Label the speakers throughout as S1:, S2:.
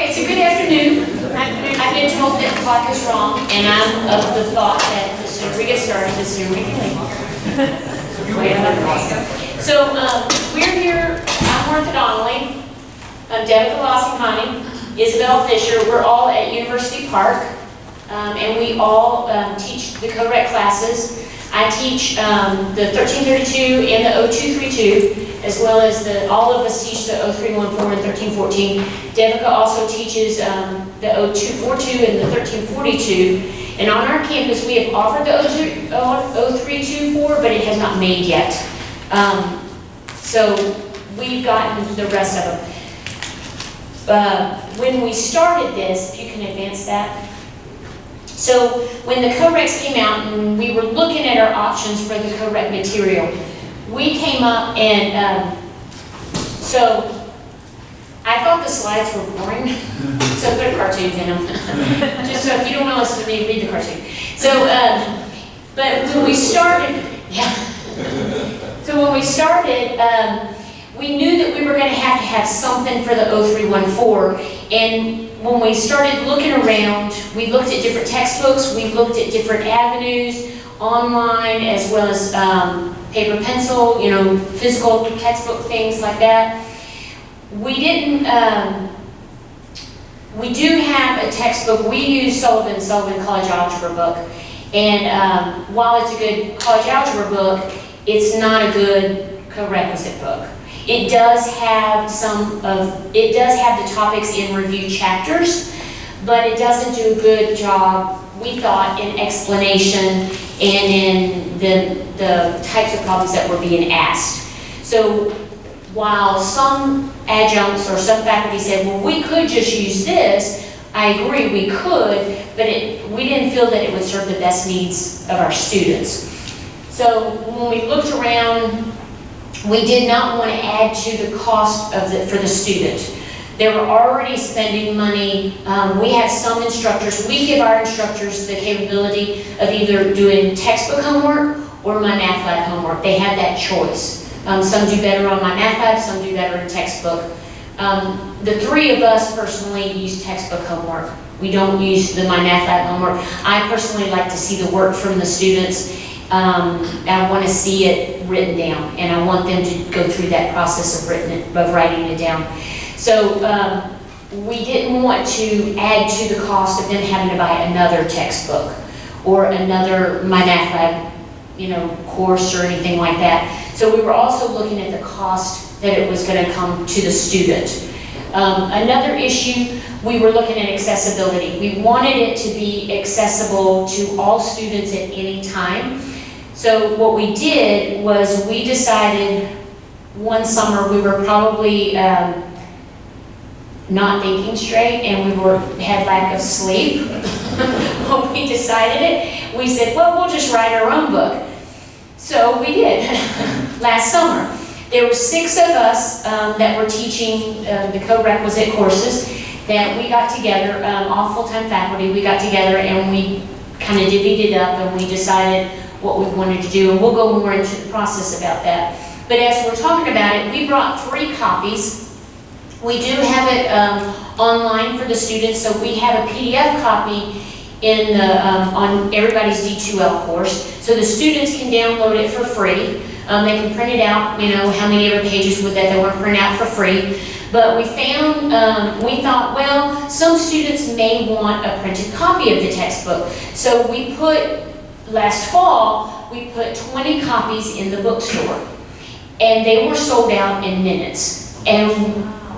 S1: Okay, so good afternoon. I've been told that the clock is wrong, and I'm of the thought that the sooner we get started, the sooner we can leave. So we're here. I'm Martha Donnelly. I'm Deborah Colossi, Isabel Fisher. We're all at University Park, and we all teach the co-rec classes. I teach the 1332 and the 0232, as well as all of us teach the 0314 and 1314. Devica also teaches the 0242 and the 1342. And on our campus, we have offered the 0324, but it has not made yet. So we've gotten the rest of them. When we started this, if you can advance that. So when the co-recs came out and we were looking at our options for the co-rec material, we came up and so I thought the slides were boring, so put cartoons in them. Just so if you don't want to listen to me, read the cartoon. So, but when we started, So when we started, we knew that we were going to have something for the 0314, and when we started looking around, we looked at different textbooks, we looked at different avenues, online as well as paper pencil, physical textbook, things like that. We didn't, we do have a textbook. We use Sullivan College Algebra book, and while it's a good college algebra book, it's not a good co-requisite book. It does have the topics in review chapters, but it doesn't do a good job, we thought, in explanation and in the types of problems that were being asked. So while some adjuncts or some faculty said, well, we could just use this, I agree, we could, but we didn't feel that it would serve the best needs of our students. So when we looked around, we did not want to add to the cost for the student. They were already spending money. We have some instructors. We give our instructors the capability of either doing textbook homework or my math lab homework. They have that choice. Some do better on my math lab, some do better in textbook. The three of us personally use textbook homework. We don't use my math lab homework. I personally like to see the work from the students. I want to see it written down, and I want them to go through that process of writing it down. So we didn't want to add to the cost of them having to buy another textbook or another My Math Lab, course or anything like that. So we were also looking at the cost that it was going to come to the student. Another issue, we were looking at accessibility. We wanted it to be accessible to all students at any time. So what we did was we decided one summer we were probably not thinking straight, and we had lack of sleep. When we decided it, we said, well, we'll just write our own book. So we did last summer. There were 6 of us that were teaching the co-requisite courses that we got together, all full-time faculty. We got together and we kind of divvied it up, and we decided what we wanted to do, and we'll go more into the process about that. But as we're talking about it, we brought 3 copies. We do have it online for the students, so we have a PDF copy on everybody's D2L course, so the students can download it for free. They can print it out, how many ever pages would that they want to print out for free. But we found, we thought, well, some students may want a printed copy of the textbook. So we last fall, we put 20 copies in the bookstore. And they were sold out in minutes. And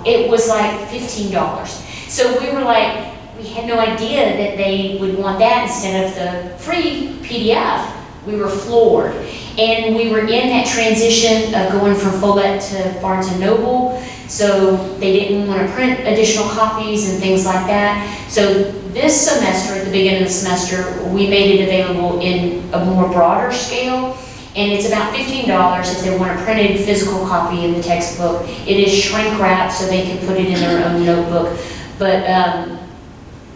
S1: it was like $15. So we were like, we had no idea that they would want that instead of the free PDF. We were floored. And we were in that transition of going from Follett to Barnes & Noble, so they didn't want to print additional copies and things like that. So this semester, at the beginning of the semester, we made it available in a more broader scale, and it's about $15 if they want a printed physical copy of the textbook. It is shrink wrapped, so they can put it in their own notebook. But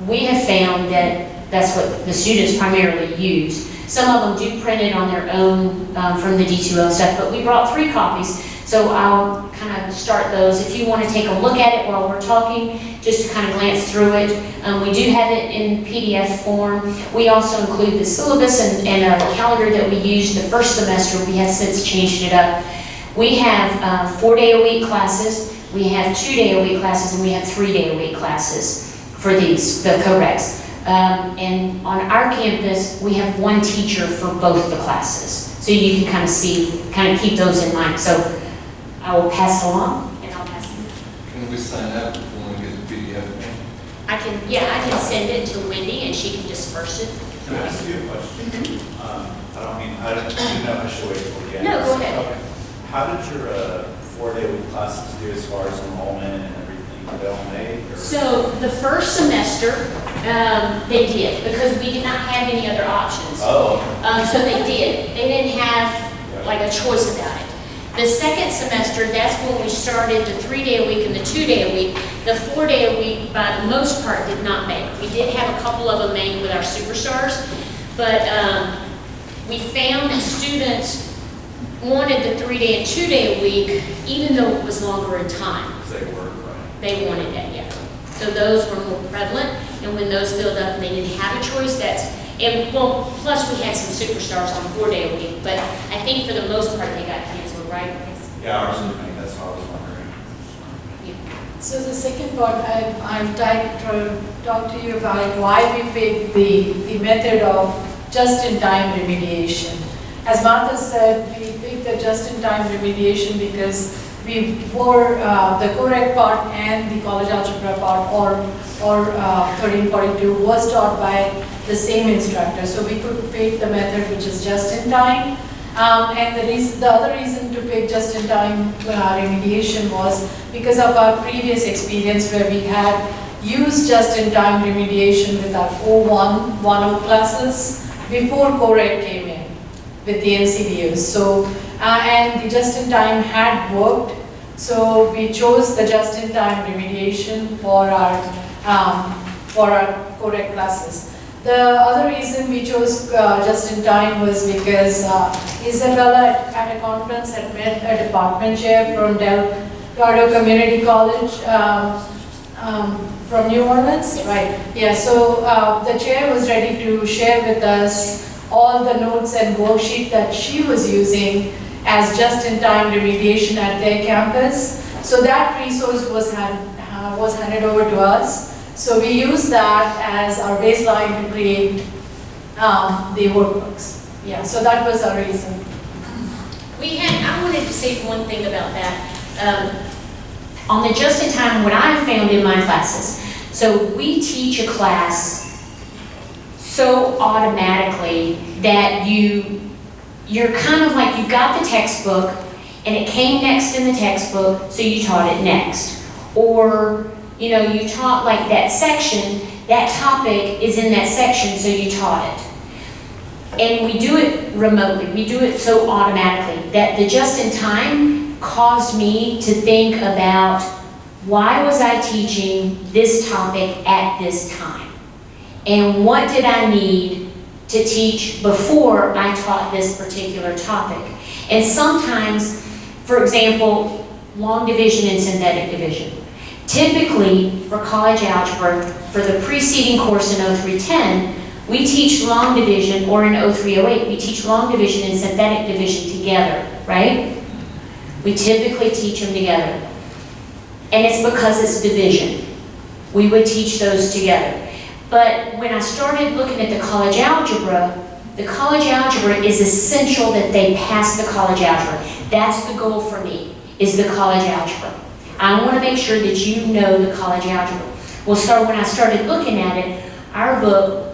S1: we have found that that's what the students primarily use. Some of them do print it on their own from the D2L stuff, but we brought 3 copies, so I'll kind of start those. If you want to take a look at it while we're talking, just just to kind of glance through it. We do have it in PDF form. We also include the syllabus and a calendar that we used the first semester. We have since changed it up. We have 4-day-a-week classes, we have 2-day-a-week classes, and we have 3-day-a-week classes for these, the co-recs. And on our campus, we have one teacher for both the classes. So you can kind of see, kind of keep those in mind. So I will pass along, and I'll pass it.
S2: Can we sign up when we get the PDF?
S1: I can send it to Wendy, and she can disperse it.
S3: Can I ask you a question? I didn't know I should wait for the end.
S1: No, go ahead.
S3: Okay. How did your 4-day-a-week classes do as far as enrollment and everything? Did they all make? Or?
S1: So the first semester, they did, because we did not have any other options.
S3: Oh.
S1: So they did. They didn't have like a choice about it. The second semester, that's when we started the 3-day-a-week and the 2-day-a-week. The 4-day-a-week, by the most part, did not make. We did have a couple of them make with our superstars, but we found that students wanted the 3-day and 2-day-a-week, even though it was longer in time.
S3: They work, right?
S1: They wanted that, yeah. So those were more prevalent, and when those filled up and they didn't have a choice, well, plus we had some superstars on 4-day-a-week, but I think for the most part they got canceled, right?
S3: Yeah, ours didn't make, that's what I was wondering.
S1: Yeah.
S4: So the second part, I'm trying to talk to you about why we picked the method of just-in-time remediation. As Martha said, we picked the just-in-time remediation because we were the correct part and the college algebra part or 1342 was taught by the same instructor. So we could pick the method which is just-in-time. And the other reason to pick just-in-time remediation was because of our previous experience where we had used just-in-time remediation with our 01, 10 classes before CORED came in with the NCBUs. So, and the just-in-time had worked, so we chose the just-in-time remediation for our CORED classes. The other reason we chose just-in-time was because Isabella at a conference had met a department chair from Delgado Community College from New Orleans, right? Yeah, so the chair was ready to share with us all the notes and worksheet that she was using as just-in-time remediation at their campus. So that resource was handed over to us. So we used that as our baseline to create the workbooks. Yeah, so that was our reason.
S1: I wanted to say one thing about that. On the just-in-time, what I found in my classes, so we teach a class so automatically that you're kind of like, you've got the textbook and it came next in the textbook, so you taught it next. Or, you know, you taught like that section, that topic is in that section, so you taught it. And we do it remotely, we do it so automatically that the just-in-time caused me to think about why was I teaching this topic at this time? And what did I need to teach before I taught this particular topic? And sometimes, for example, long division and synthetic division. Typically, for college algebra, for the preceding course in 0310, we teach long division, or in 0308, we teach long division and synthetic division together, right? We typically teach them together. And it's because it's division. We would teach those together. But when I started looking at the college algebra is essential that they pass the college algebra. That's the goal for me, is the college algebra. I want to make sure that you know the college algebra. Well, so when I started looking at it, our book,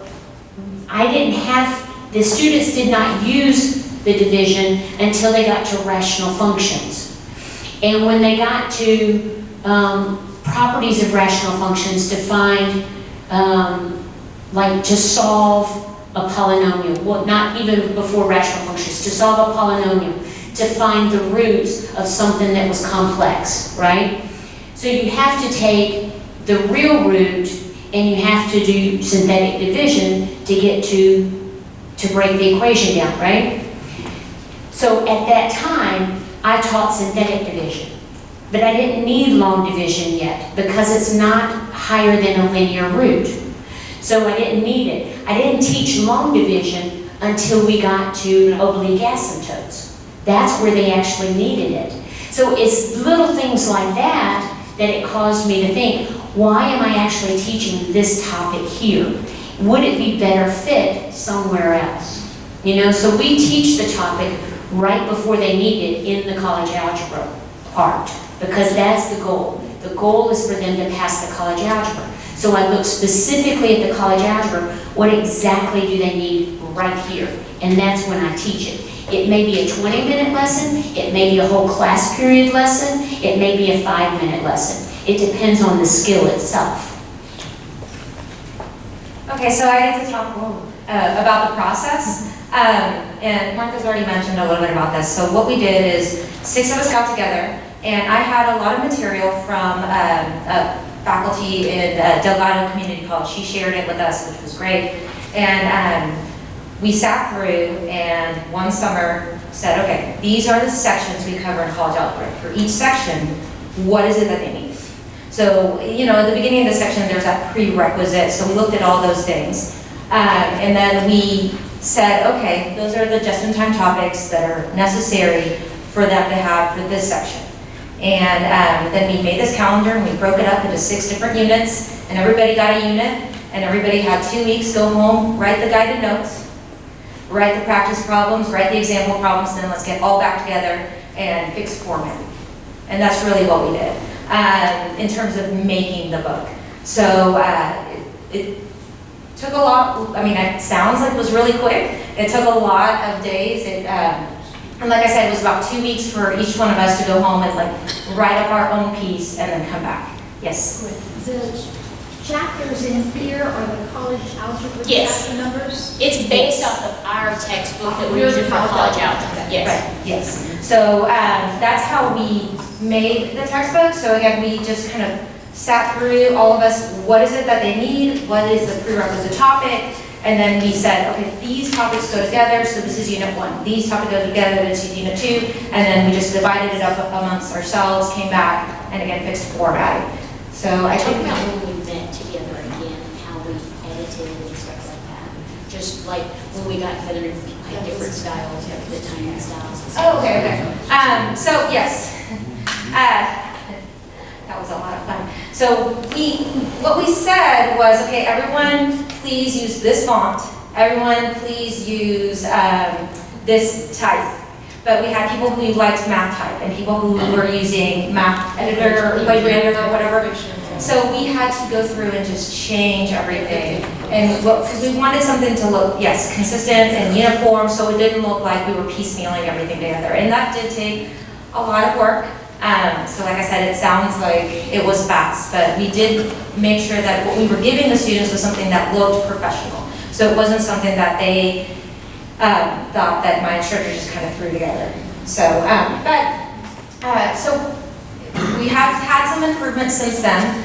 S1: the students did not use the division until they got to rational functions. And when they got to properties of rational functions to find, like to solve a polynomial, well, not even before rational functions, to solve a polynomial, to find the roots of something that was complex, right? So you have to take the real root and you have to do synthetic division to get to break the equation down, right? So at that time, I taught synthetic division, but I didn't need long division yet because it's not higher than a linear root. So I didn't need it. I didn't teach long division until we got to oblique asymptotes. That's where they actually needed it. So it's little things like that that it caused me to think, why am I actually teaching this topic here? Would it be better fit somewhere else? You know, so we teach the topic right before they need it in the college algebra part, because that's the goal. The goal is for them to pass the college algebra. So I look specifically at the college algebra, what exactly do they need right here? And that's when I teach it. It may be a 20-minute lesson, it may be a whole class period lesson, it may be a 5-minute lesson. It depends on the skill itself.
S5: Okay, so I get to talk about the process. And Martha's already mentioned a little bit about this. So what we did is 6 of us got together, and I had a lot of material from faculty in Delgado Community College. She shared it with us, which was great. And we sat through and one summer said, okay, these are the sections we cover in college algebra. For each section, what is it that they need? So, you know, at the beginning of the section, there's that prerequisite. So we looked at all those things. And then we said, okay, those are the just-in-time topics that are necessary for them to have for this section. And then we made this calendar and we broke it up into 6 different units, and everybody got a unit, and everybody had 2 weeks, go home, write the guided notes, write the practice problems, write the example problems, then let's get all back together and fix format. And that's really what we did in terms of making the book. So it took a lot. I mean, it sounds like it was really quick. It took a lot of days. And like I said, it was about 2 weeks for each one of us to go home and like write up our own piece and then come back. Yes?
S6: The chapters in here are the college algebra
S1: Yes.
S6: chapter numbers?
S1: It's based off of our textbook that we're using for college algebra. Yes.
S5: Right, yes. So that's how we made the textbook. So again, we just kind of sat through, all of us, what is it that they need? What is the prerequisite topic? And then we said, okay, these topics go together, so this is unit 1. These topics go together, this is unit 2. And then we just divided it up amongst ourselves, came back, and again, fixed formatting. So I
S1: Talk
S5: think
S1: about when we met together again, how we edited and stuff like that. Just like when we got together, like different styles, the timing styles.
S5: Oh, okay, okay. So yes, that was a lot of fun. So what we said was, okay, everyone please use this font. Everyone please use this type. But we had people who liked math type and people who were using math editor, like editor or whatever. So we had to go through and just change everything. And because we wanted something to look, yes, consistent and uniform, so it didn't look like we were piecemealing everything together. And that did take a lot of work. So like I said, it sounds like it was fast, but we did make sure that what we were giving the students was something that looked professional. So it wasn't something that they thought that my instructor just kind of threw together. So, so we have had some improvements since then.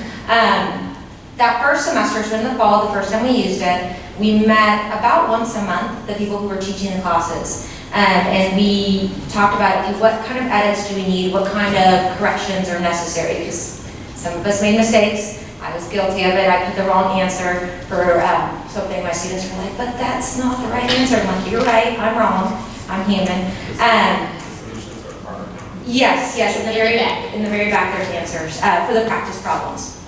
S5: That first semester, so in the fall, the first time we used it, we met about once a month, the people who were teaching the classes. And we talked about, okay, what kind of edits do we need? What kind of corrections are necessary? Because some of us made mistakes. I was guilty of it. I put the wrong answer for something. My students were like, but that's not the right answer. I'm like, you're right, I'm wrong. I'm human. Yes, in the very back there's answers for the practice problems.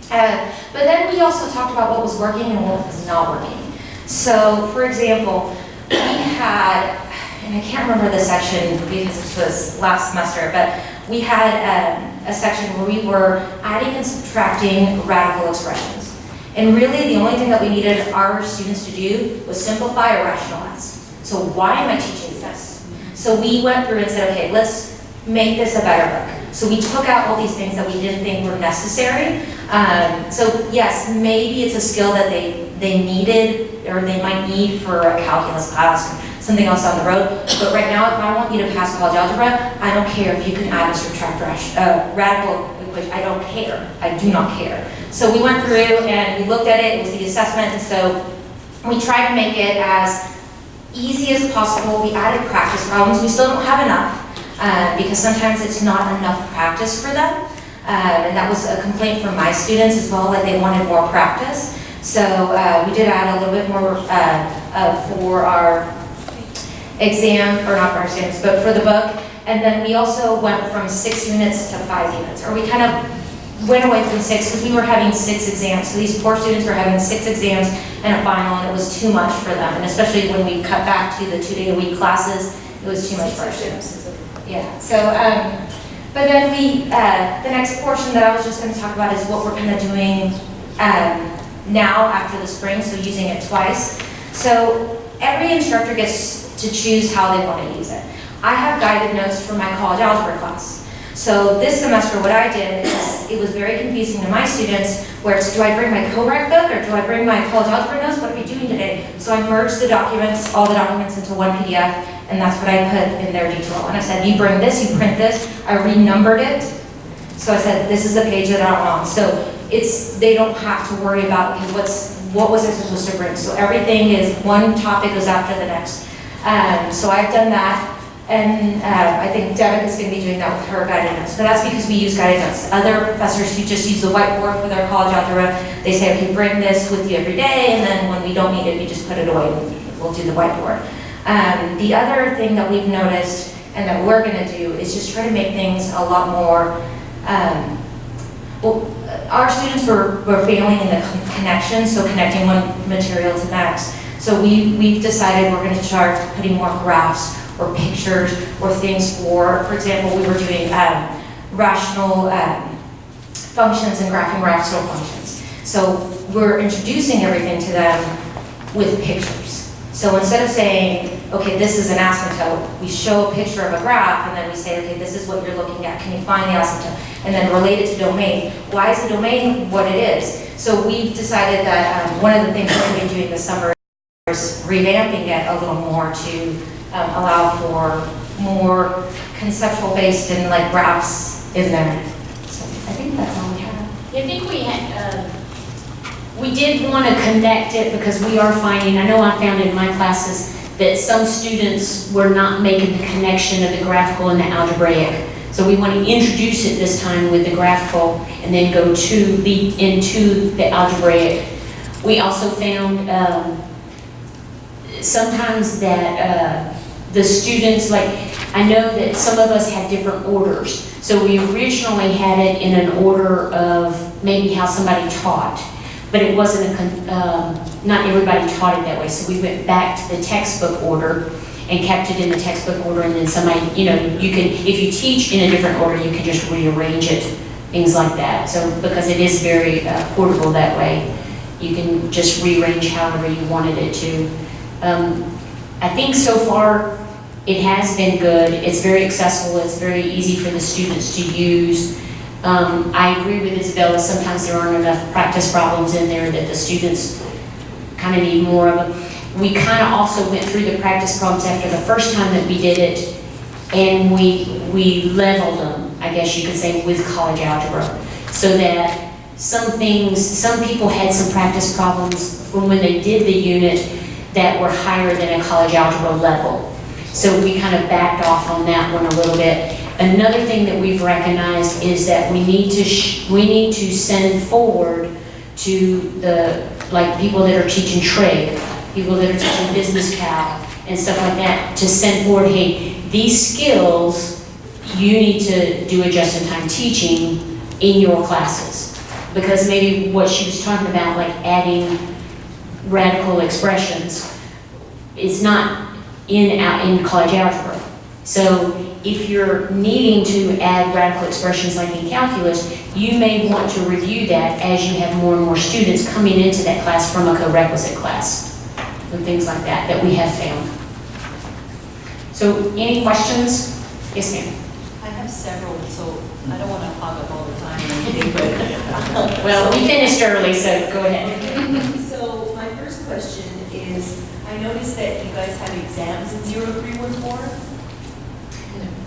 S5: But then we also talked about what was working and what was not working. So, for example, we had, and I can't remember the section because this was last semester, but we had a section where we were adding and subtracting radical expressions. And really the only thing that we needed our students to do was simplify or rationalize. So why am I teaching this? So we went through and said, okay, let's make this a better book. So we took out all these things that we didn't think were necessary. So yes, maybe it's a skill that they needed or they might need for a calculus class or something else on the road. But right now, if I want you to pass college algebra, I don't care if you can add and subtract radical equation. I don't care. I do not care. So we went through and we looked at it. It was the assessment. And so we tried to make it as easy as possible. We added practice problems. We still don't have enough because sometimes it's not enough practice for them. And that was a complaint from my students as well, that they wanted more practice. So we did add a little bit more for our exam, or not for our exams, but for the book. And then we also went from 6 units to 5 units, or we kind of went away from 6 because we were having 6 exams. So these poor students were having 6 exams and a final, and it was too much for them. And especially when we cut back to the 2-day-a-week classes, it was too much for our students. Yeah, so, but then the next portion that I was just going to talk about is what we're kind of doing now after the spring, so using it twice. So every instructor gets to choose how they want to use it. I have guided notes for my college algebra class. So this semester what I did is, it was very confusing to my students, where it's, do I bring my co-rec book or do I bring my college algebra notes? What are we doing today? So I merged the documents, all the documents into one PDF, and that's what I put in their detail. And I said, you bring this, you print this. I renumbered it. So I said, this is the page that I'm on. So they don't have to worry about, okay, what was I supposed to bring? So everything is, one topic goes after the next. So I've done that. And I think Devin is going to be doing that with her guided notes. But that's because we use guided notes. Other professors who just use the whiteboard for their college algebra, they say, okay, bring this with you every day, and then when we don't need it, we just put it away and we'll do the whiteboard. The other thing that we've noticed and that we're going to do is just try to make things a lot more, well, our students were failing in the connection, so connecting one material to the next. So we've decided we're going to start putting more graphs or pictures or things for example, we were doing rational functions and graphing rational functions. So we're introducing everything to them with pictures. So instead of saying, okay, this is an asymptote, we show a picture of a graph and then we say, okay, this is what you're looking at. Can you find the asymptote? And then relate it to domain. Why is the domain what it is? So we've decided that one of the things we're going to be doing this summer is revamping it a little more to allow for more conceptual based and like graphs in there. So I think that's all we have.
S1: I think we did want to connect it because we are finding, I know I found in my classes, that some students were not making the connection of the graphical and the algebraic. So we want to introduce it this time with the graphical and then go into the algebraic. We also found sometimes that the students, like, I know that some of us have different orders. So we originally had it in an order of maybe how somebody taught, but it wasn't not everybody taught it that way. So we went back to the textbook order and kept it in the textbook order, and then somebody, you can, if you teach in a different order, you can just rearrange it, things like that. So because it is very portable that way, you can just rearrange however you wanted it to. I think so far it has been good. It's very accessible. It's very easy for the students to use. I agree with Isabella. Sometimes there aren't enough practice problems in there that the students kind of need more of them. We kind of also went through the practice problems after the first time that we did it, and we leveled them, I guess you could say, with college algebra, so that some people had some practice problems from when they did the unit that were higher than a college algebra level. So we kind of backed off on that one a little bit. Another thing that we've recognized is that we need to send forward to the, like, people that are teaching trig, people that are teaching business calc and stuff like that, to send forward, hey, these skills, you need to do a just-in-time teaching in your classes. Because maybe what she was talking about, like adding radical expressions, is not in college algebra. So if you're needing to add radical expressions like in calculus, you may want to review that as you have more and more students coming into that class from a co-requisite class, and things like that we have found. So any questions? Yes, ma'am.
S7: I have several, so I don't want to hog up all the time or anything, but...
S1: Well, we finished early, so go ahead.
S7: So my first question is, I noticed that you guys have exams in 0314.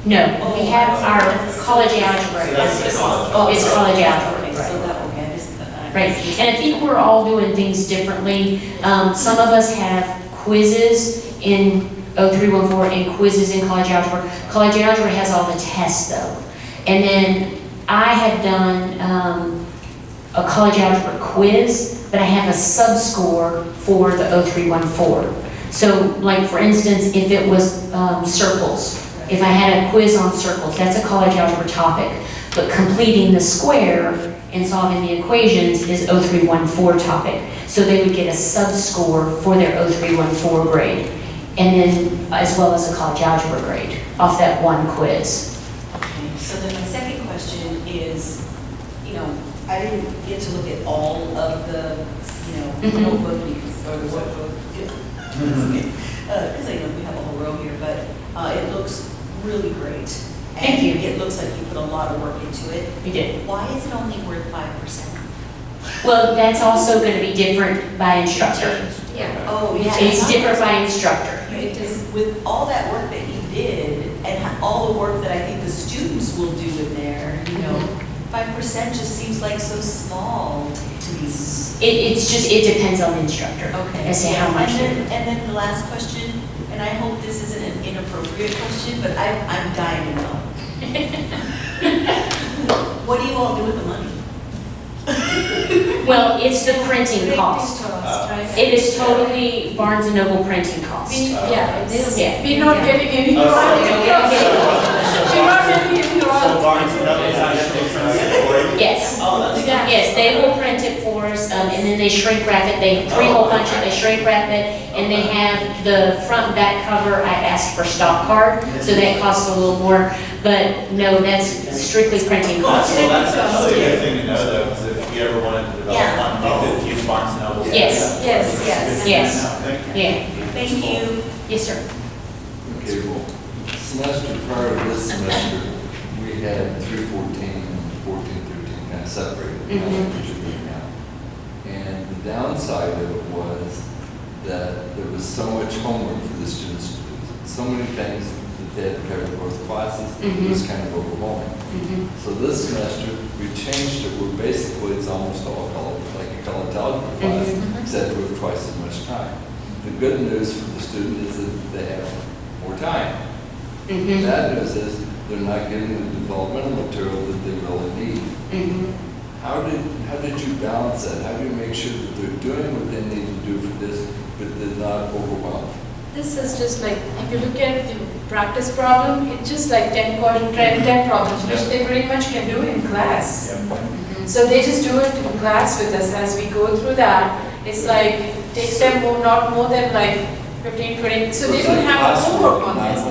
S1: No, we have our college algebra.
S3: So that's
S1: It's
S3: the college.
S1: college algebra,
S7: Okay, so
S1: right.
S7: that, okay,
S1: Right, and I think we're all doing things differently. Some of us have quizzes in 0314 and quizzes in college algebra. College algebra has all the tests though. And then I have done a college algebra quiz, but I have a sub-score for the 0314. So like for instance, if it was circles, if I had a quiz on circles, that's a college algebra topic. But completing the square and solving the equations is 0314 topic. So they would get a sub-score for their 0314 grade, and then as well as a college algebra grade off that one quiz.
S7: Okay, so then my second question is, I didn't get to look at all of the,
S1: Mhm.
S7: notebook because, or the workbook. Because I know we have a whole row here, but it looks really great.
S1: Thank you.
S7: And it looks like you put a lot of work into it.
S1: You did.
S7: Why is it only worth 5%?
S1: Well, that's also going to be different by instructor.
S5: Yeah.
S7: Oh, yeah.
S1: It's different by instructor.
S7: Because with all that work that you did, and all the work that I think the students will do in there, 5% just seems like so small to me.
S1: It depends on the instructor.
S7: Okay.
S1: As to how much.
S7: And then the last question, and I hope this isn't an inappropriate question, but I'm dying to know. What do you all do with the money?
S1: Well, it's the printing cost.
S4: Right?
S1: It is totally Barnes and Noble printing cost.
S4: Yeah, it is.
S1: Yeah.
S4: We're not getting any.
S3: Oh, sorry.
S4: We're not getting any.
S3: So Barnes and Noble is actually translated for you?
S1: Yes.
S3: Oh, that's
S4: Yeah.
S1: Yes, they will print it for us, and then they shrink wrap it. They three-hole punch it, they shrink wrap it, and they have the front and back cover. I asked for stock card, so that costs a little more. But no, that's strictly printing cost.
S3: Well, that's actually a good thing to know though, because if you ever wanted to develop one, you could use Barnes and Noble.
S1: Yes.
S7: Yes.
S1: Yes.
S3: Thank you.
S1: Yeah.
S7: Thank you.
S1: Yes, sir.
S2: Okay, well, semester prior to this semester, we had 314 and 1413 kind of separated, kind of like what you're doing now. And the downside of it was that there was so much homework for the students to do, so many things that they had to cover both classes, it was kind of overwhelming. So this semester, we changed it where basically it's almost all college, like a college algebra class, except with twice as much time. The good news for the student is that they have more time. The bad news is they're not getting the developmental material that they really need. How did you balance that? How do you make sure that they're doing what they need to do for this, but they're not overwhelmed?
S4: This is just like, if you look at the practice problem, it's just like 10 problems, which they pretty much can do in class. So they just do it in class with us as we go through that. It's like, it takes them not more than like 15, 20, so they don't have homework on this.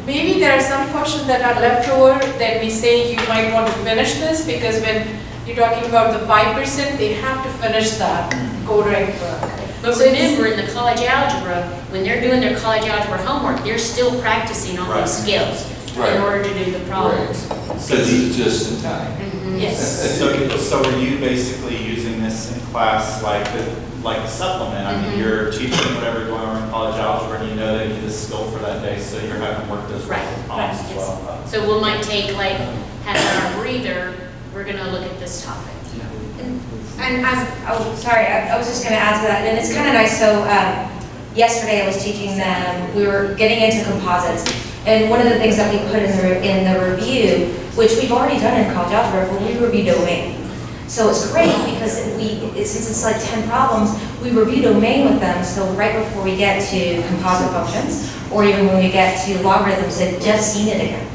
S4: Maybe there are some questions that are left over that we say you might want to finish this, because when you're talking about the 5%, they have to finish that code-write work.
S1: But remember, in the college algebra, when they're doing their college algebra homework, they're still practicing all these skills in order to do the problems.
S2: So it's just in time.
S1: Yes.
S3: So are you basically using this in class like a supplement? I mean, you're teaching whatever going on in college algebra, and you know they need the skill for that day, so you're having work those problems as well.
S1: So we might take like half our breather, we're gonna look at this topic.
S5: And I was just going to add to that, and it's kind of nice. So yesterday I was teaching them. We were getting into composites, and one of the things that we put in the review, which we've already done in college algebra, when we review domain. So it's great because since it's like 10 problems, we review domain with them. So right before we get to composite functions, or even when we get to logarithms, they've just seen it again.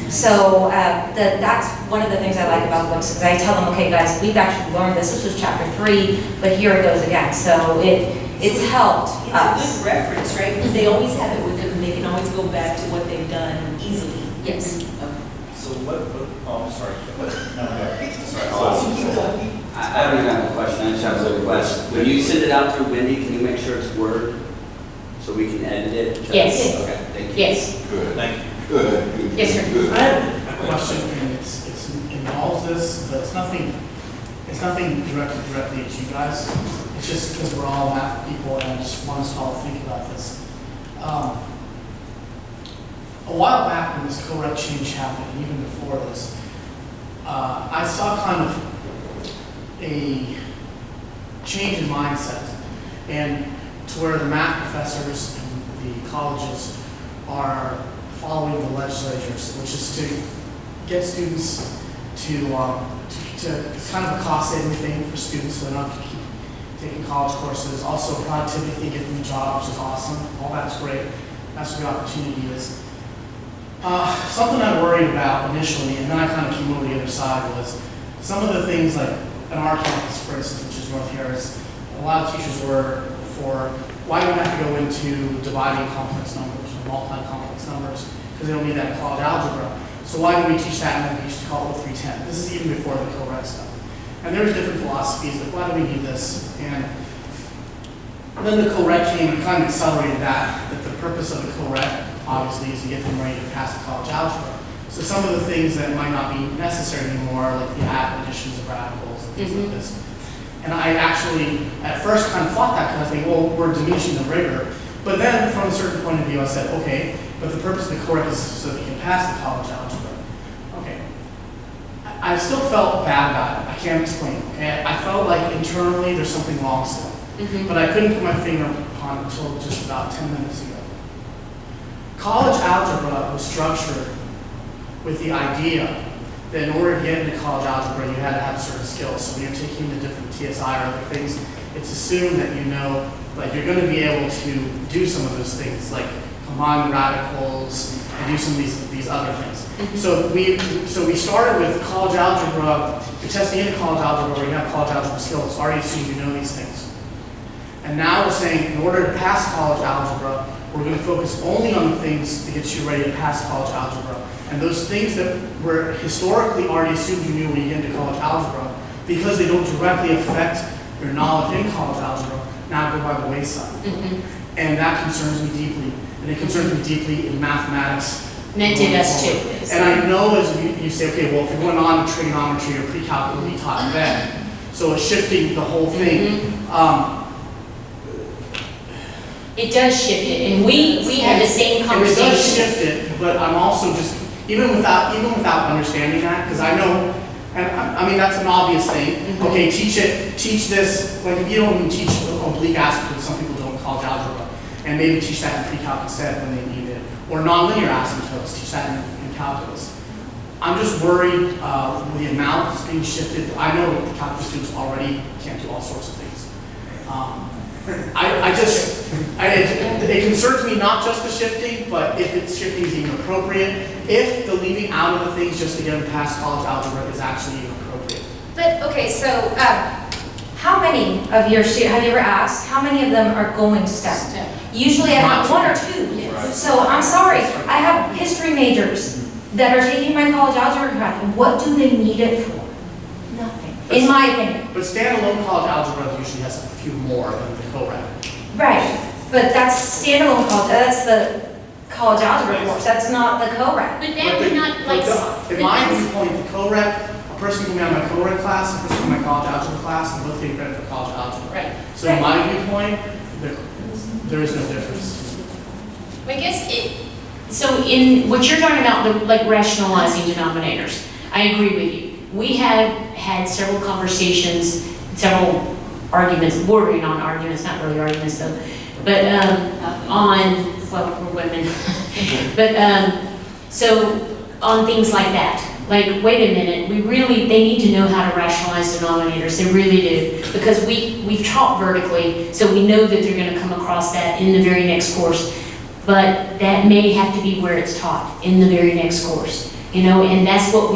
S5: So that's one of the things I like about books, because I tell them, okay guys, we've actually learned this. This was chapter 3, but here it goes again. So it's helped us.
S7: It's a good reference, right? Because they always have it with them, and they can always go back to what they've done easily.
S1: Yes.
S3: So I'm sorry. Sorry, I'll ask you.
S8: I don't even have a question, I just have a request. When you send it out through Wendy, can you make sure it's Word so we can edit it?
S1: Yes.
S8: Okay, thank you.
S1: Yes.
S2: Good.
S3: Thank you.
S2: Good.
S1: Yes, sir.
S2: Good.
S9: I have a question, and it involves this, but it's nothing directly at you guys. It's just because we're all math people, and I just want us to all think about this. A while back when this co-rec change happened, and even before this, I saw kind of a change in mindset, and to where the math professors and the colleges are following the legislatures, which is to get students it's kind of a cost-saving thing for students, so they don't have to keep taking college courses. Also, productivity thing, getting new jobs is awesome. All that's great. That's what the opportunity is. Something I worried about initially, and then I kind of came over the other side, was some of the things like on our campus, for instance, which is North Harris, a lot of teachers were for, why do we have to go into dividing complex numbers or multiplying complex numbers? Because they don't need that in college algebra. So why do we teach that and then we used to call it 310? This is even before the co-rec stuff. And there's different philosophies, like why do we need this? And then the co-rec came and kind of accelerated that the purpose of the co-rec, obviously, is to get them ready to pass the college algebra. So some of the things that might not be necessary anymore, like the additions of radicals and things like this. And I actually, at first, kind of fought that because I think, well, we're diminishing the rigor. But then, from a certain point of view, I said, okay, but the purpose of the co-rec is so that you can pass the college algebra. Okay. I still felt bad about it. I can't explain. Okay? I felt like internally there's something wrong still. But I couldn't put my finger upon it until just about 10 minutes ago. College algebra was structured with the idea that in order to get into college algebra, you had to have certain skills. So when you're taking the different TSI or other things, it's assumed that you know, like you're going to be able to do some of those things, like combine the radicals and do some of these other things. So we started with college algebra, you're testing into college algebra where you have college algebra skills, it's already assumed you know these things. And now we're saying in order to pass college algebra, we're going to focus only on the things to get you ready to pass college algebra. And those things that were historically already assumed you knew when you get into college algebra, because they don't directly affect your knowledge in college algebra, now go by the wayside. And that concerns me deeply. And it concerns me deeply in mathematics.
S1: And it did us too.
S9: And I know as you say, okay, well, if you're going on to trigonometry or pre-calculus, we taught then. So it's shifting the whole thing.
S1: It does shift it, and we had the same conversation.
S9: And it does shift it, but I'm also just, even without understanding that, because I know, and I mean, that's an obvious thing. Okay, teach this, like if you don't even teach oblique asymptotes, some people don't in college algebra, and maybe teach that in pre-calc instead when they need it. Or nonlinear asymptotes, teach that in calculus. I'm just worried with the amount that's being shifted. I know that the calculus students already can't do all sorts of things. It concerns me not just the shifting, but if it's shifting is even appropriate, if the leaving out of the things just to get them past college algebra is actually even appropriate.
S5: But, okay, so how many of your students, have you ever asked, how many of them are going to STEM? Usually I have one or two. So I'm sorry, I have history majors that are taking my college algebra class. What do they need it for? Nothing, in my opinion.
S9: But standalone college algebra usually has a few more than the co-rec.
S5: Right, but that's standalone college, that's the college algebra course, that's not the co-rec.
S1: But that would not, like...
S9: In my viewpoint, the co-rec, a person can be on my co-rec class, a person can be on my college algebra class, and both getting credit for college algebra.
S1: Right.
S9: So in my viewpoint, there is no difference.
S1: I guess so in what you're talking about, the like rationalizing denominators, I agree with you. We have had several conversations, several arguments, bordering on arguments, not really arguments though, but well, we're women. But so on things like that, like, wait a minute, they need to know how to rationalize denominators, they really do. Because we've taught vertically, so we know that they're gonna come across that in the very next course. But that may have to be where it's taught, in the very next course. You know, and that's what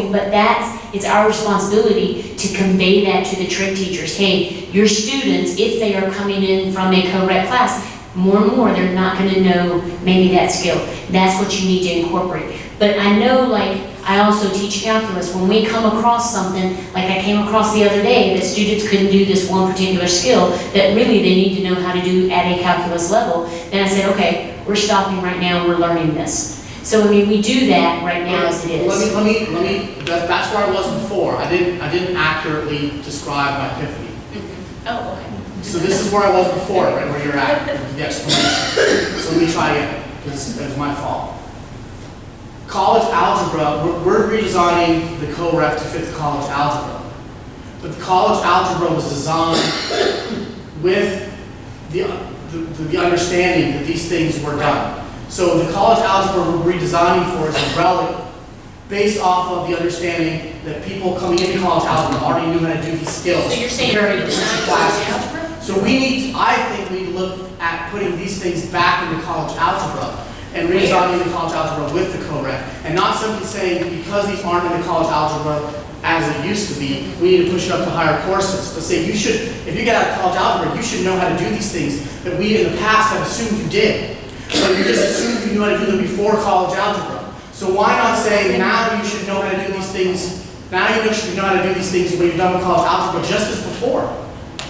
S1: it's our responsibility to convey that to the trig teachers. Hey, your students, if they are coming in from a co-rec class, more and more, they're not gonna know maybe that skill. That's what you need to incorporate. But I know, like, I also teach calculus. When we come across something, like I came across the other day, that students couldn't do this one particular skill that really they need to know how to do at a calculus level, then I said, okay, we're stopping right now, we're learning this. So, I mean, we do that right now as it is.
S9: Let me, that's where I was before. I didn't accurately describe my epiphany.
S1: Oh, okay.
S9: So this is where I was before, right where you're at, the explanation. So let me try again, because it's my fault. College algebra, we're redesigning the co-rec to fit the college algebra. But the college algebra was designed with the understanding that these things were done. So the college algebra we're redesigning for is a relic based off of the understanding that people coming into college algebra already knew how to do these skills.
S1: So you're saying
S9: compared to
S1: redesign
S9: classes.
S1: college algebra?
S9: So I think we need to look at putting these things back into college algebra and redesigning the college algebra with the co-rec. And not simply saying, because these aren't in the college algebra as it used to be, we need to push it up to higher courses. But say, if you get out of college algebra, you should know how to do these things that we in the past have assumed you did. So you just assumed you knew how to do them before college algebra. So why not say, now you should know how to do these things, now you should know how to do these things when you're done with college algebra just as before.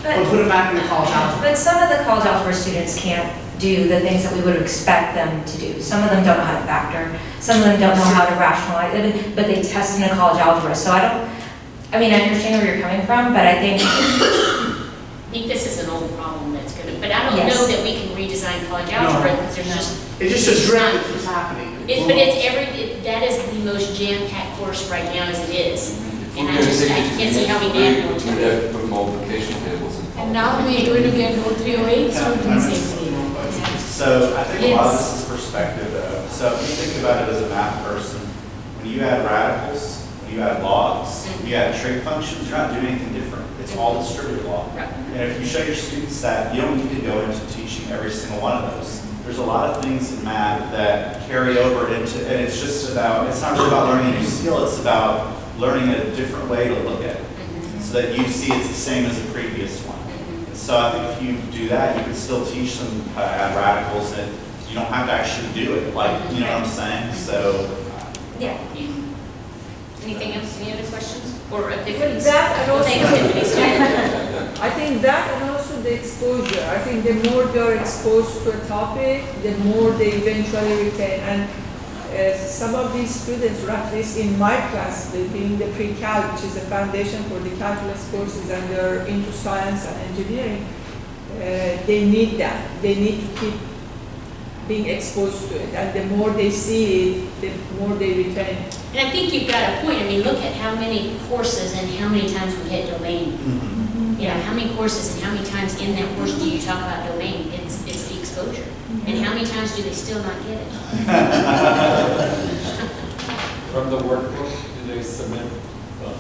S9: But put it back into college algebra.
S5: But some of the college algebra students can't do the things that we would expect them to do. Some of them don't know how to factor. Some of them don't know how to rationalize, but they test in a college algebra. So I understand where you're coming from, but I think
S1: this is an old problem that's gonna, but I don't
S5: Yes.
S1: know that we can redesign college algebra, because there's just.
S9: It's just a drift that keeps happening.
S1: But that is the most jam-packed course right now as it is. And I can't see how we
S2: We'd
S1: navigate
S2: have
S1: it.
S2: to put multiplication tables in.
S4: And now we're going to get 0308 students.
S3: So I think a lot of this is perspective though. So if you think about it as a math person, when you add radicals, when you add logs, when you add trig functions, you're not doing anything different. It's all distributed log.
S1: Right.
S3: And if you show your students that, you don't need to go into teaching every single one of those. There's a lot of things in math that carry over into, and it's just about, it's not really about learning a new skill, it's about learning a different way to look at it. So that you see it's the same as the previous one. And so I think if you do that, you can still teach them how to add radicals, and you don't have to actually do it, like, you know what I'm saying? So,
S5: yeah.
S1: Anything else, any other questions? Or
S10: But
S1: epiphanies?
S10: that and also,
S1: Thank you, epiphanies.
S10: I think that and also the exposure. I think the more they're exposed to a topic, the more they eventually retain. And some of these students, or at least in my class, being the pre-cal, which is the foundation for the calculus courses, and they're into science and engineering, they need that. They need to keep being exposed to it. And the more they see it, the more they retain.
S1: And I think you've got a point. I mean, look at how many courses and how many times we hit domain. You know, how many courses and how many times in that course do you talk about domain? It's the exposure. And how many times do they still not get it?
S11: From the workbook, do they submit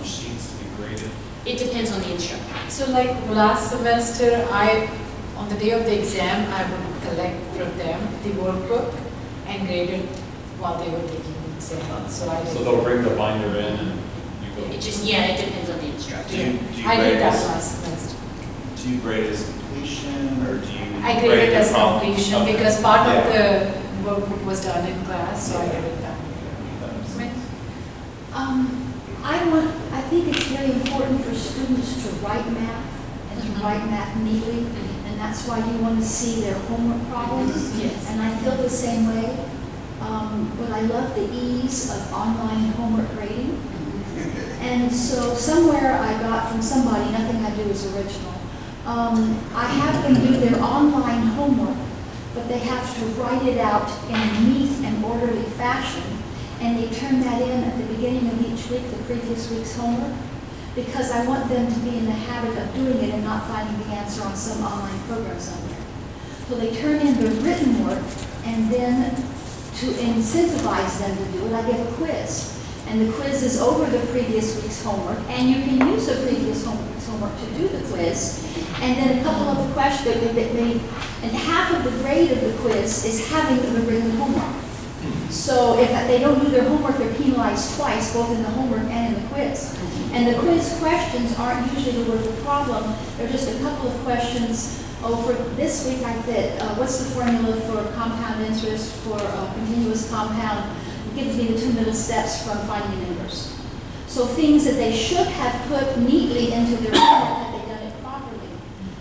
S11: sheets to be graded?
S1: It depends on the instructor.
S4: So like last semester, on the day of the exam, I would collect from them the workbook and grade it while they were taking the exam. So
S11: they'll bring the binder in and you go.
S1: It depends on the instructor.
S3: do you
S4: I
S3: grade
S4: did that
S3: as,
S4: last semester.
S3: do you grade as completion, or do you
S4: I
S3: grade
S4: graded
S3: the
S4: as
S3: problem?
S4: completion
S3: Okay.
S4: because part of
S3: Yeah.
S4: the workbook was done in class, so I did it that way.
S6: I think it's very important for students to write math and to write math neatly, and that's why you want to see their homework problems.
S1: Yes.
S6: And I feel the same way. But I love the ease of online homework grading. And so somewhere I got from somebody, nothing I do is original. I have them do their online homework, but they have to write it out in a neat and orderly fashion. And they turn that in at the beginning of each week, the previous week's homework, because I want them to be in the habit of doing it and not finding the answer on some online program somewhere. So they turn in their written work, and then to incentivize them to do it, I give a quiz. And the quiz is over the previous week's homework, and you can use the previous week's homework to do the quiz. And then a couple of the questions, and half of the grade of the quiz is having the written homework. So if they don't do their homework, they're penalized twice, both in the homework and in the quiz. And the quiz questions aren't usually the problem. They're just a couple of questions. Oh, for this week I did, what's the formula for compound interest for a continuous compound? It gives me the two middle steps from finding an inverse. So things that they should have put neatly into their homework had they done it properly.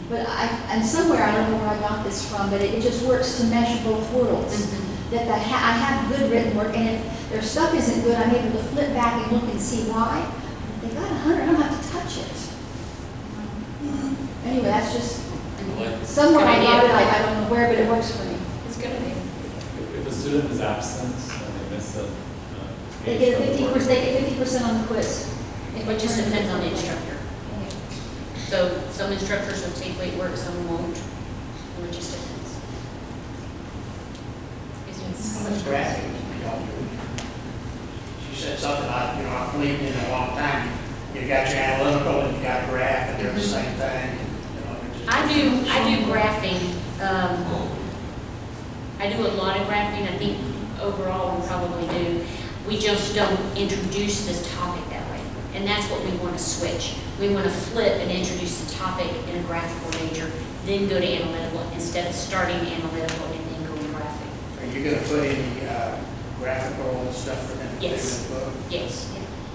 S6: But and somewhere, I don't know where I got this from, but it just works to mesh both worlds. That I have good written work, and if their stuff isn't good, I'm able to flip back and look and see why. If they got 100, I don't have to touch it. Anyway, that's just, somewhere I got it, I don't know where, but it works for me.
S1: It's a good idea.
S11: If a student is absent and they miss the.
S6: They get 50%, they get 50% on the quiz.
S1: It just depends on the instructor. So some instructors will take weight work, some won't. And it just depends.
S12: How much graphic do y'all do? You
S9: said something I've believed in a long time. You got your analytical and you got graph, and they're the same thing.
S1: I do graphing. I do a lot of graphing. I think overall we probably do. We just don't introduce this topic that way. And that's what we want to switch. We want to flip and introduce the topic in a graphical nature, then go to analytical, instead of starting analytical and then going graphing.
S9: Are you gonna put any graphical stuff for them to do in
S1: Yes.
S9: the book?
S1: Yes.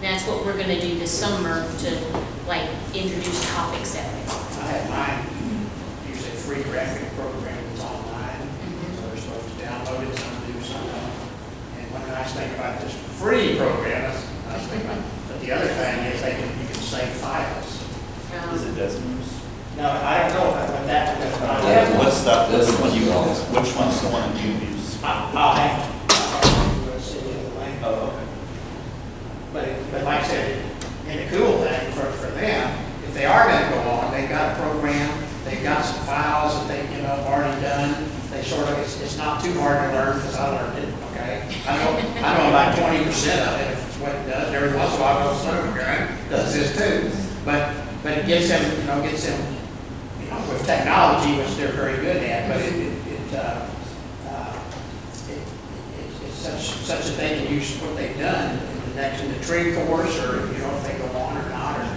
S1: That's what we're going to do this summer to like introduce topics that way.
S9: I had mine, use a free graphic program that's online, so they're supposed to download it, some do, some don't. And one nice thing about this free program, I was thinking about, but the other thing is you can save files.
S3: Is it Desmos?
S9: No, I don't know about that, but I
S2: Yeah.
S9: have,
S3: What's that,
S2: That's
S3: this one you
S2: what you
S3: use? Which one's the one that you use?
S9: I'll have to send you the link.
S3: Oh, okay.
S9: But like I said, and the cool thing for them, if they are gonna go on, they've got a program, they've got some files that they, have already done. They sort of, it's not too hard to learn, because I learned it, okay? I know about 20% of it, is what it does. Every once in a while, I'll go slow, okay? Does this too. But it gets them, with technology, which they're very good at, but it's such that they can use what they've done in the tree course, or, if they go on or not, or if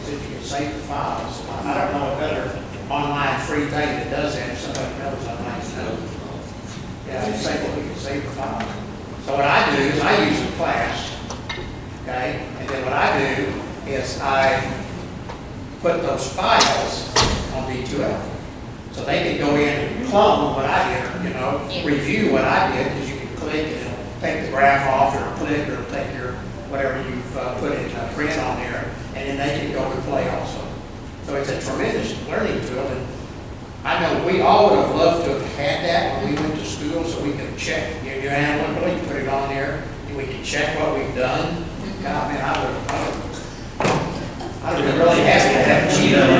S9: you can save the files. I don't know a better online free thing that does that. If somebody knows, I'd like to know. Yeah, it's say what we can save the files. So what I do is I use a class, okay? And then what I do is I put those files on D2L. So they can go in and clone what I did,
S1: Yeah.
S9: review what I did, because you can click and it'll take the graph off, or click, or take your, whatever you've put in print on there, and then they can go and play also. So it's a tremendous learning tool, and I know we all would have loved to have had that when we went to school, so we could check, your analytical, you put it on there, and we can check what we've done. God, man, I would have been really happy to have a cheat on it.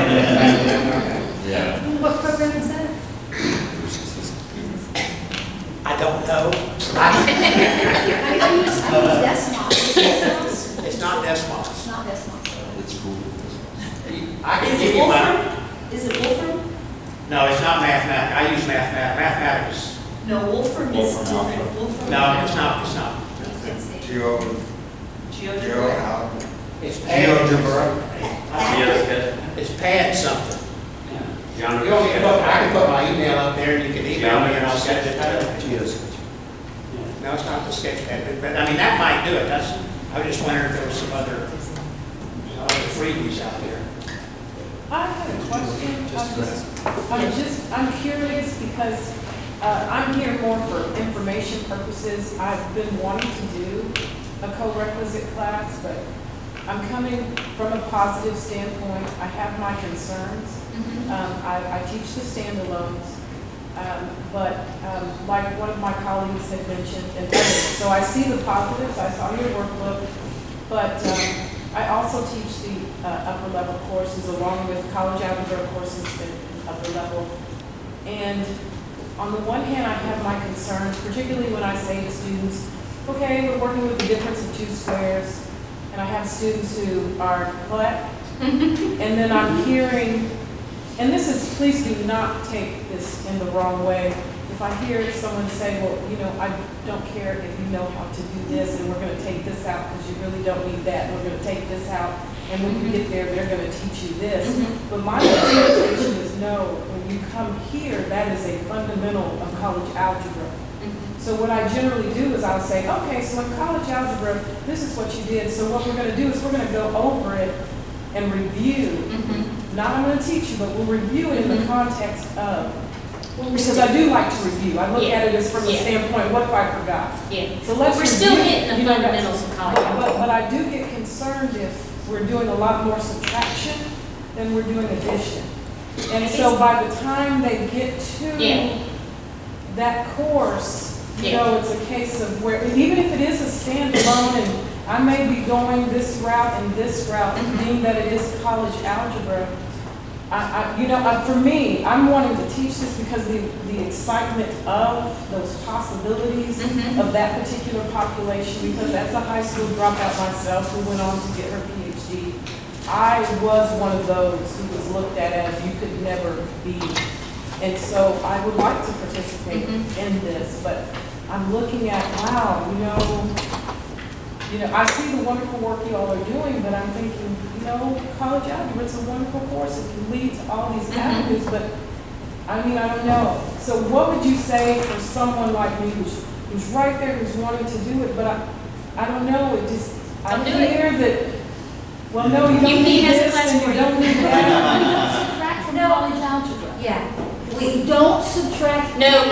S2: Yeah.
S5: What program is that?
S9: I don't know.
S6: I use Desmos.
S9: It's not Desmos.
S6: It's not Desmos.
S2: It's cool.
S9: I can
S7: Is
S9: give
S7: it
S9: you my,
S7: Wolfram? Is it Wolfram?
S9: no, it's not mathematics. I use mathematics.
S7: No, Wolfram is
S3: Wolfram
S7: different.
S3: Alpha.
S7: Wolfram.
S9: No, it's not.
S7: GeoGebra.
S9: It's pad.
S8: Yeah,
S9: It's pad something.
S8: John.
S9: You want me to put, I can put my email up there, and you can email me, and I'll send it out. No, it's not the Sketchpad, but I mean, that might do it. I was just wondering if there was some other freebies out there.
S12: I have a question. I'm curious because I'm here more for information purposes. I've been wanting to do a co-requisite class, but I'm coming from a positive standpoint. I have my concerns. I teach the standalones, but like one of my colleagues had mentioned, and others, so I see the positives. I saw your workbook, but I also teach the upper level courses along with college algebra courses at upper level. And on the one hand, I have my concerns, particularly when I say to students, okay, we're working with the difference of two squares, and I have students who are, what? And then I'm hearing, and this is, please do not take this in the wrong way. If I hear someone say, well, I don't care if you know how to do this, and we're going to take this out because you really don't need that, we're going to take this out, and when you get there, they're going to teach you this. But my expectation is no, when you come here, that is a fundamental of college algebra. So what I generally do is I'll say, okay, so in college algebra, this is what you did, so what we're going to do is we're going to go over it and review. Not I'm going to teach you, but we'll review it in the context of, because I do like to review. I look at it as from the standpoint, what if I forgot?
S1: Yeah.
S12: So let's
S1: We're still
S12: review.
S1: hitting the fundamentals of college algebra.
S12: But I do get concerned if we're doing a lot more subtraction than we're doing addition. And so by the time they get to that course, it's a case of where, even if it is a standalone and I may be going this route and this route, being that it is college algebra, For me, I'm wanting to teach this because the excitement of those possibilities of that particular population, because as a high school dropout myself who went on to get her PhD, I was one of those who was looked at as you could never be. And so I would like to participate in this, but I'm looking at, wow, I see the wonderful work you all are doing, but I'm thinking, college algebra is a wonderful course. It can lead to all these avenues, but I don't know. So what would you say for someone like me who's right there, who's wanting to do it, but I don't know, I hear that, well, no, you don't need this and you don't need that.
S6: Subtract from college algebra.
S5: Yeah.
S6: We don't subtract.
S1: No.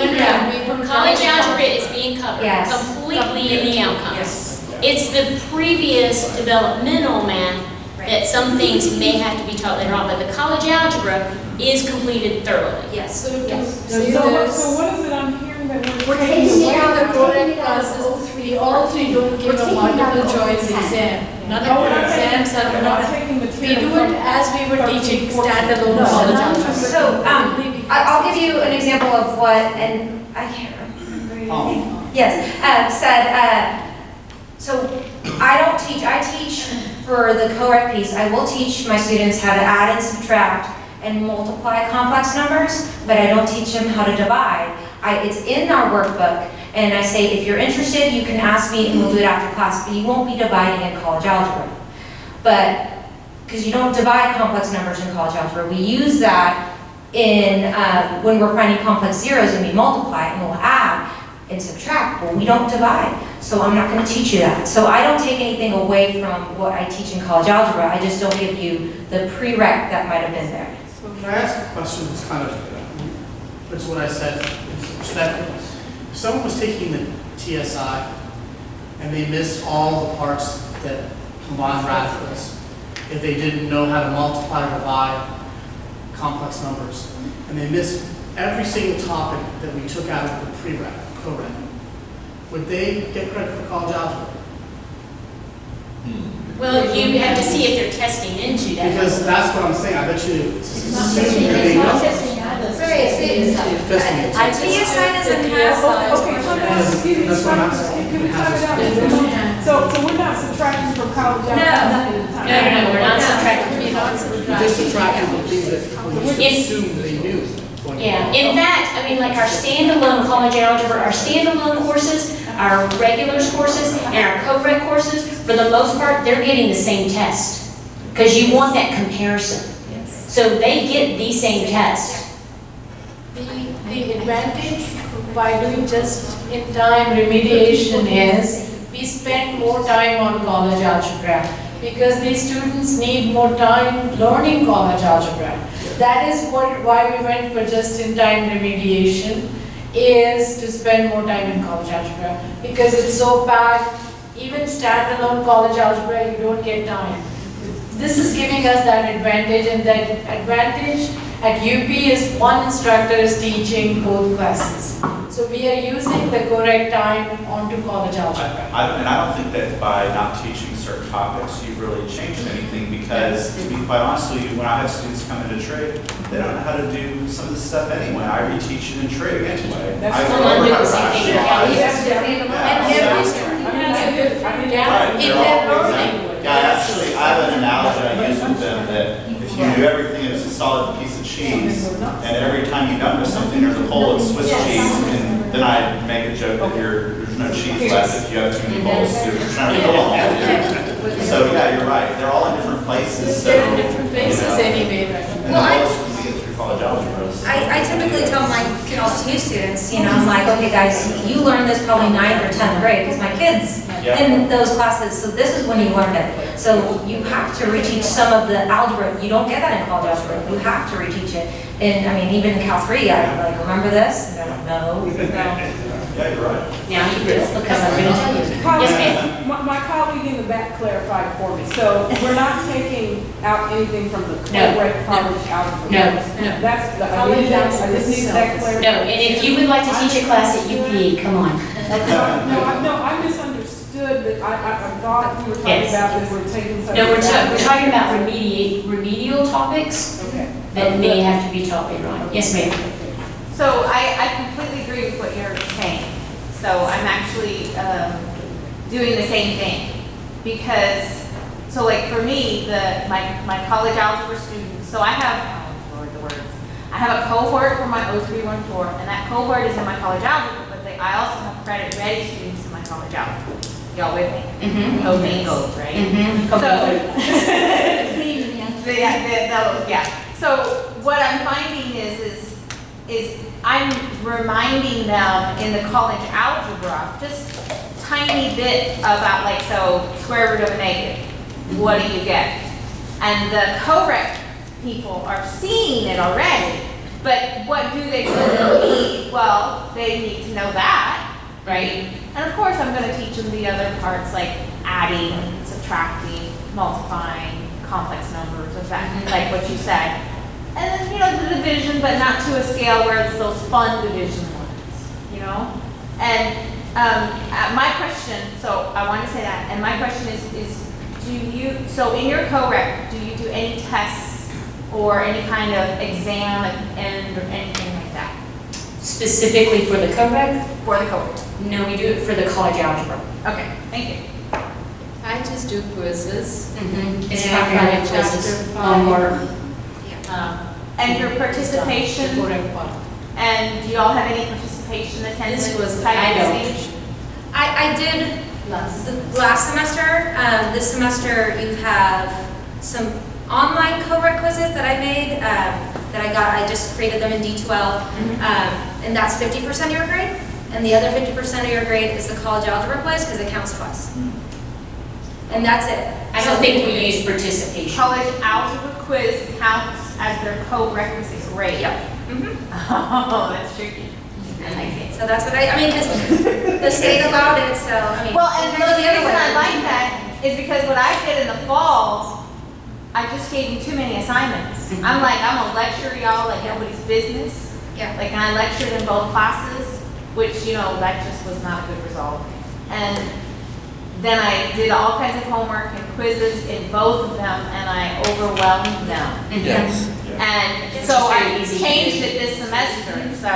S1: College algebra is being covered
S5: Yes.
S1: completely in the outcomes.
S5: Yes.
S1: It's the previous developmental math that some things may have to be taught later on, but the college algebra is completed thoroughly.
S5: Yes.
S4: So
S12: So what is it I'm hearing that
S6: We're
S12: we're
S6: taking
S12: taking
S6: it
S12: away?
S6: out
S4: the
S6: of
S4: correct
S6: classes,
S4: classes, all three don't give
S6: We're
S4: a
S6: taking out
S4: multiple
S6: the
S4: choice
S6: open
S4: exam. None
S12: No,
S4: of
S12: we're
S4: the
S12: not taking-
S4: exams are
S12: we're not taking
S4: we
S12: material
S4: do
S12: from
S4: it as we were
S12: 13,
S4: teaching
S12: 14.
S4: standalone
S12: No,
S4: college
S12: no,
S4: algebra.
S5: So, I'll give you an example of what, and I can't remember your name. Yes, so I teach for the co-rec piece, I will teach my students how to add and subtract and multiply complex numbers, but I don't teach them how to divide. It's in our workbook, and I say, if you're interested, you can ask me and we'll do it after class, but you won't be dividing in college algebra. But, because you don't divide complex numbers in college algebra, we use that in, when we're finding complex zeros and we multiply and we'll add and subtract, well, we don't divide. So I'm not going to teach you that. So I don't take anything away from what I teach in college algebra, I just don't give you the prereq that might have been there.
S9: Can I ask a question that's kind of, it's what I said, it's perspective. If someone was taking the TSI and they missed all the parts that combine radicals, if they didn't know how to multiply or divide complex numbers, and they missed every single topic that we took out of the prereq, co-req, would they get credit for college algebra?
S1: Well, you have to see if they're testing into that.
S9: Because that's what I'm saying, I bet you,
S6: It's not testing, it's not testing others.
S5: TSI doesn't have.
S12: Okay, excuse me,
S9: That's what I'm saying.
S12: can we time it out? So we're not subtracting from college algebra?
S1: No, we're not subtracting.
S9: just subtracting from things that we just assumed they knew.
S1: Yeah, in fact, like our standalone college algebra, our standalone courses, our regulars courses, and our co-rec courses, for the most part, they're getting the same test. Because you want that comparison. So they get the same test.
S4: The advantage by doing just-in-time remediation is we spend more time on college algebra because these students need more time learning college algebra. That is why we went for just-in-time remediation, is to spend more time in college algebra because it's so packed. Even standalone college algebra, you don't get time. This is giving us that advantage, and that advantage at UP is one instructor is teaching both classes. So we are using the correct time onto college algebra.
S3: And I don't think that by not teaching certain topics, you've really changed anything, because to be quite honest with you, when I have students come into trig, they don't know how to do some of this stuff anyway. I reteach it in trig anyway.
S12: That's
S3: I
S12: what
S3: go
S1: I'm
S3: over
S1: doing
S3: how
S1: the
S3: to
S1: same thing.
S3: rationalize.
S4: And every student has a different gap in
S3: They're
S4: their
S3: all
S4: learning.
S3: exact. Yeah, actually, I have an analogy I use with them that if you do everything as a solid piece of cheese, and every time you dump something, there's a hole of Swiss cheese, and then I make a joke that there's no cheese left if you have too many holes, you're trying to fill them. So, yeah, you're right, they're all in different places, so.
S4: They're in different places anyway.
S3: And the goal is to get through college algebra.
S5: I typically tell my new students, I'm like, okay guys, you learned this probably 9th or 10th grade, because my kids in those classes, so this is when you learned it. So you have to reteach some of the algebra, you don't get that in college algebra, you have to reteach it. And even in Cal 3, I'm like, remember this? And they're like, no.
S3: Yeah, you're right.
S1: Now you do, because I'm going to tell you. Yes, ma'am.
S12: My colleague in the back clarified it for me. So we're not taking out anything from the
S1: No.
S12: correct college algebra.
S1: No.
S12: That's the, I just need that clarification.
S1: No, and if you would like to teach a class at UP, come on.
S12: No, I misunderstood that. I thought we were talking
S1: Yes.
S12: about that we're taking.
S1: No, we're talking about remedial topics.
S12: Okay.
S1: that may have to be taught later on. Yes, ma'am.
S13: So I completely agree with what you're saying. So I'm actually doing the same thing because, so like for me, my college algebra students, so I have, oh Lord, the words. I have a cohort for my 0314, and that cohort is in my college algebra, but I also have credit ready students in my college algebra. Y'all with me?
S1: Mm-hmm.
S13: Oh, bingo, right?
S1: Mm-hmm.
S13: Yeah. So what I'm finding is I'm reminding them in the college algebra just tiny bit about like, so square root of a negative, what do you get? And the correct people are seeing it already, but what do they really need? Well, they need to know that, right? And of course, I'm going to teach them the other parts like adding, subtracting, multiplying, complex numbers, like what you said. And then, the division, but not to a scale where it's those fun division ones, And my question, so I want to say that, and my question is so in your co-rec, do you do any tests or any kind of exam at the end or anything like that?
S1: Specifically for the co-rec?
S13: For the co-rec.
S1: No, we do it for the college algebra.
S13: Okay, thank you.
S4: I just do quizzes.
S1: It's
S4: And
S1: primarily
S4: by
S1: quizzes,
S4: chapter
S1: homework.
S13: And your participation, and do y'all have any participation attendance?
S4: This was,
S13: type
S1: I
S13: of
S1: don't.
S13: thing?
S5: I did last semester. This semester you have some online co-rec quizzes that I made I just created them in D12. And that's 50% of your grade. And the other 50% of your grade is the college algebra quiz because it counts twice. And that's it.
S1: I don't think we use participation.
S13: College algebra quiz counts as their co-requisite grade.
S5: Yep.
S13: Oh, that's tricky.
S5: I like it. So that's what I mean, because the state allowed it, so, I mean.
S13: Well, and
S5: kind of
S13: the
S5: the other
S13: reason I
S5: way.
S13: like that is because what I did in the fall, I just gave them too many assignments. I'm gonna lecture y'all like nobody's business.
S5: Yeah.
S13: Like, and I lectured in both classes, which, that just was not a good result. And then I did all kinds of homework and quizzes in both of them, and I overwhelmed them.
S2: Yes.
S13: And
S1: It's
S13: so
S1: just
S13: I
S1: very easy.
S13: changed it this semester, so,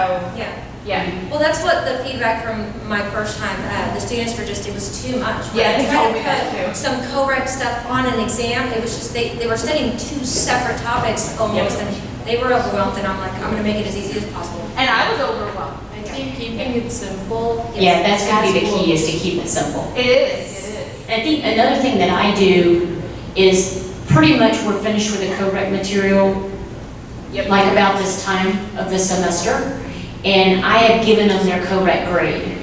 S5: Yeah. Well, that's what the feedback from my first time, the students were just, it was too much. When
S13: Yeah,
S5: I
S13: they
S5: tried
S13: told
S5: to
S13: me that
S5: put
S13: too.
S5: some co-rec stuff on an exam, it was just, they were studying two separate topics almost, and they were overwhelmed, and I'm like, I'm gonna make it as easy as possible.
S13: and I was overwhelmed.
S4: I think keeping it simple.
S1: Yeah, that's gonna be the key, is to keep it simple.
S13: It is.
S1: I think another thing that I do is pretty much we're finished with the co-rec material
S13: Yep.
S1: like about this time of the semester, and I have given them their co-rec grade.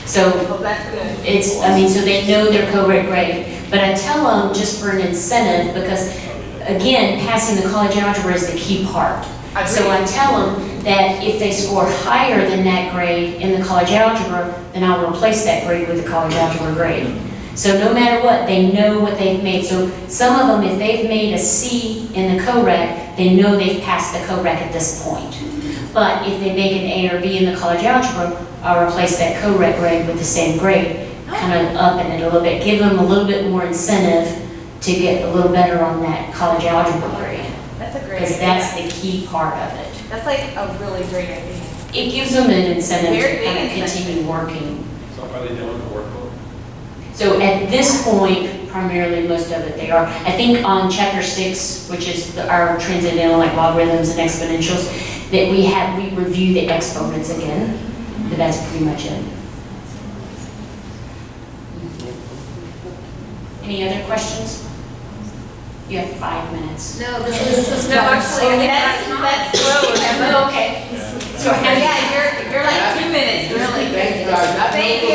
S1: So
S13: Oh, that's good.
S1: so they know their co-rec grade. But I tell them just for an incentive, because again, passing the college algebra is the key part. So I tell them that if they score higher than that grade in the college algebra, then I'll replace that grade with the college algebra grade. So no matter what, they know what they've made. So some of them, if they've made a C in the co-rec, they know they've passed the co-rec at this point. But if they make an A or B in the college algebra, I'll replace that co-rec grade with the same grade, kind of upping it a little bit, give them a little bit more incentive to get a little better on that college algebra grade.
S13: That's a great
S1: Because
S13: idea.
S1: that's the key part of it.
S13: That's like a really great idea.
S1: It gives them an incentive
S13: Very
S1: to
S13: big
S1: kind of
S13: incentive.
S1: continue working.
S11: So are they doing the workbook?
S1: So at this point, primarily most of it they are. I think on chapter 6, which is our transcendental like logarithms and exponentials, that we review the exponents again, but that's pretty much it. Any other questions? You have 5 minutes.
S5: No, this is, no, actually, I think that's not.
S13: That's slow.
S1: Okay.
S13: Yeah, you're like 2 minutes, really.
S9: Thank you guys. That
S13: Thank you.